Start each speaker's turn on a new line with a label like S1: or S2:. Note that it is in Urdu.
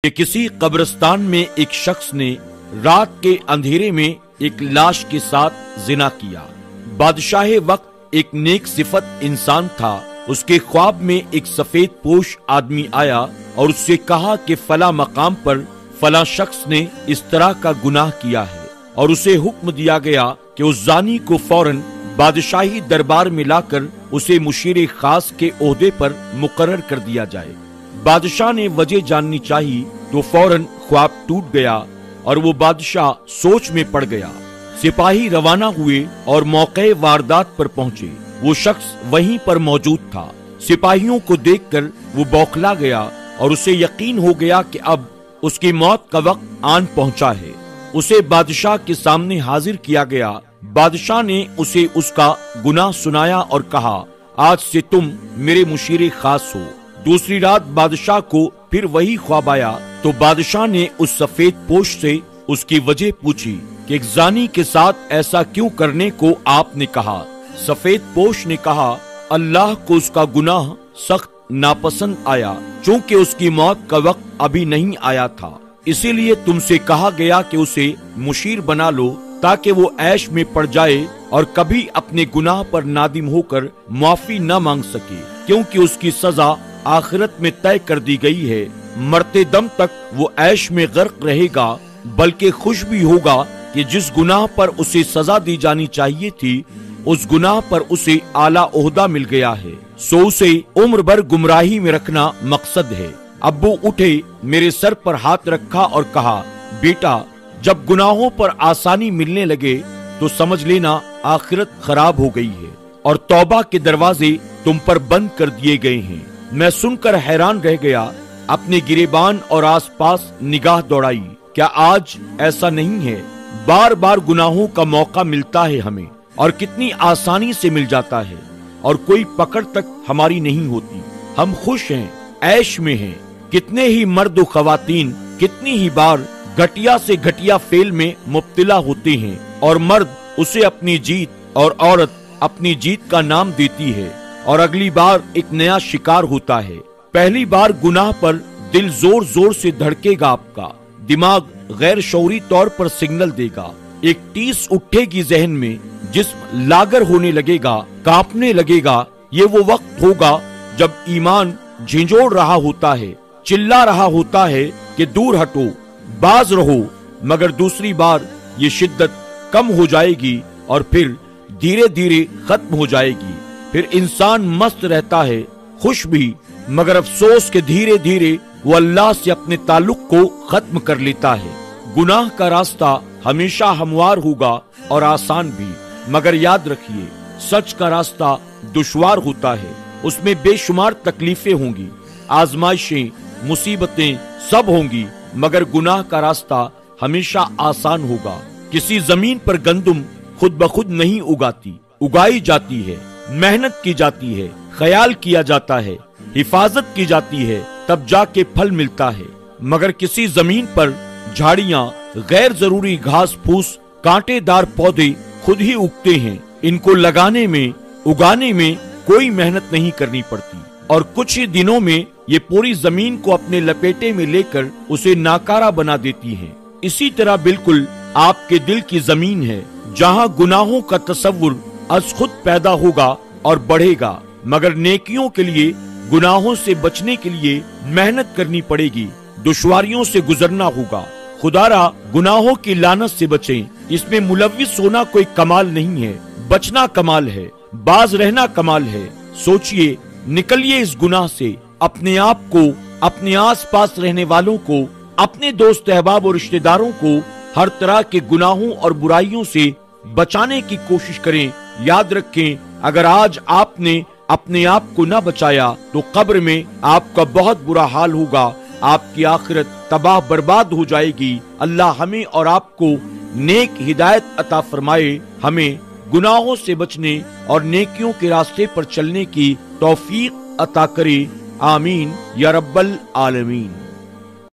S1: کہ کسی قبرستان میں ایک شخص نے رات کے اندھیرے میں ایک لاش کے ساتھ زنا کیا۔ بادشاہ وقت ایک نیک صفت انسان تھا۔ اس کے خواب میں ایک سفید پوش آدمی آیا اور اس سے کہا کہ فلاں مقام پر فلاں شخص نے اس طرح کا گناہ کیا ہے، اور اسے حکم دیا گیا کہ اس زانی کو فوراً بادشاہی دربار میں لا کر اسے مشیر خاص کے عہدے پر مقرر کر دیا جائے۔ بادشاہ نے وجہ جاننی چاہی تو فوراً خواب ٹوٹ گیا اور وہ بادشاہ سوچ میں پڑ گیا۔ سپاہی روانہ ہوئے اور موقع واردات پر پہنچے۔ وہ شخص وہیں پر موجود تھا۔ سپاہیوں کو دیکھ کر وہ بوکھلا گیا اور اسے یقین ہو گیا کہ اب اس کی موت کا وقت آن پہنچا ہے۔ اسے بادشاہ کے سامنے حاضر کیا گیا۔ بادشاہ نے اسے اس کا گناہ سنایا اور کہا، آج سے تم میرے مشیر خاص ہو۔ دوسری رات بادشاہ کو پھر وہی خواب آیا تو بادشاہ نے اس سفید پوش سے اس کی وجہ پوچھی کہ ایک زانی کے ساتھ ایسا کیوں کرنے کو آپ نے کہا۔ سفید پوش نے کہا، اللہ کو اس کا گناہ سخت ناپسند آیا، چونکہ اس کی موت کا وقت ابھی نہیں آیا تھا، اسی لیے تم سے کہا گیا کہ اسے مشیر بنا لو تاکہ وہ عیش میں پڑ جائے اور کبھی اپنے گناہ پر نادم ہو کر معافی نہ مانگ سکے، کیونکہ اس کی سزا آخرت میں طے کر دی گئی ہے۔ مرتے دم تک وہ عیش میں غرق رہے گا، بلکہ خوش بھی ہوگا کہ جس گناہ پر اسے سزا دی جانی چاہیے تھی اس گناہ پر اسے اعلیٰ عہدہ مل گیا ہے، سو اسے عمر بھر گمراہی میں رکھنا مقصد ہے۔ ابو اٹھے، میرے سر پر ہاتھ رکھا اور کہا، بیٹا جب گناہوں پر آسانی ملنے لگے تو سمجھ لینا آخرت خراب ہو گئی ہے اور توبہ کے دروازے تم پر بند کر دیے گئے ہیں۔ میں سن کر حیران رہ گیا، اپنے گریبان اور آس پاس نگاہ دوڑائی۔ کیا آج ایسا نہیں ہے؟ بار بار گناہوں کا موقع ملتا ہے ہمیں اور کتنی آسانی سے مل جاتا ہے، اور کوئی پکڑ تک ہماری نہیں ہوتی۔ ہم خوش ہیں، عیش میں ہیں۔ کتنے ہی مرد و خواتین کتنی ہی بار گھٹیا سے گھٹیا فعل میں مبتلا ہوتے ہیں، اور مرد اسے اپنی جیت اور عورت اپنی جیت کا نام دیتی ہے، اور اگلی بار ایک نیا شکار ہوتا ہے۔ پہلی بار گناہ پر دل زور زور سے دھڑکے گا، آپ کا دماغ غیر شعوری طور پر سگنل دے گا، ایک ٹیس اٹھے گی ذہن میں، جسم لاگر ہونے لگے گا، کانپنے لگے گا۔ یہ وہ وقت ہوگا جب ایمان جھنجھوڑ رہا ہوتا ہے، چلا رہا ہوتا ہے کہ دور ہٹو، باز رہو، مگر دوسری بار یہ شدت کم ہو جائے گی اور پھر دھیرے دھیرے ختم ہو جائے گی۔ پھر انسان مست رہتا ہے، خوش بھی، مگر افسوس کہ دھیرے دھیرے وہ اللہ سے اپنے تعلق کو ختم کر لیتا ہے۔ گناہ کا راستہ ہمیشہ ہموار ہوگا اور آسان بھی، مگر یاد رکھیے سچ کا راستہ دشوار ہوتا ہے، اس میں بے شمار تکلیفیں ہوں گی، آزمائشیں، مصیبتیں سب ہوں گی، مگر گناہ کا راستہ ہمیشہ آسان ہوگا۔ کسی زمین پر گندم خود بخود نہیں اگائی جاتی ہے، محنت کی جاتی ہے، خیال کیا جاتا ہے، حفاظت کی جاتی ہے، تب جا کے پھل ملتا ہے۔ مگر کسی زمین پر جھاڑیاں، غیر ضروری گھاس پھوس، کانٹے دار پودے خود ہی اگتے ہیں، ان کو لگانے میں، اگانے میں کوئی محنت نہیں کرنی پڑتی، اور کچھ ہی دنوں میں یہ پوری زمین کو اپنے لپیٹے میں لے کر اسے ناکارہ بنا دیتی ہیں۔ اسی طرح بالکل آپ کے دل کی زمین ہے، جہاں گناہوں کا تصور از خود پیدا ہوگا اور بڑھے گا، مگر نیکیوں کے لیے، گناہوں سے بچنے کے لیے محنت کرنی پڑے گی، دشواریوں سے گزرنا ہوگا۔ خدارا گناہوں کی لعنت سے بچیں، اس میں ملوث ہونا کوئی کمال نہیں ہے، بچنا کمال ہے، باز رہنا کمال ہے۔ سوچئے، نکلیے اس گناہ سے، اپنے آپ کو، اپنے آس پاس رہنے والوں کو، اپنے دوست احباب اور رشتہ داروں کو ہر طرح کے گناہوں اور برائیوں سے بچانے کی کوشش کریں۔ یاد رکھیں، اگر آج آپ نے اپنے آپ کو نہ بچایا تو قبر میں آپ کا بہت برا حال ہوگا، آپ کی آخرت تباہ برباد ہو جائے گی۔ اللہ ہمیں اور آپ کو نیک ہدایت عطا فرمائے، ہمیں گناہوں سے بچنے اور نیکیوں کے راستے پر چلنے کی توفیق عطا کرے، آمین یا رب العالمین۔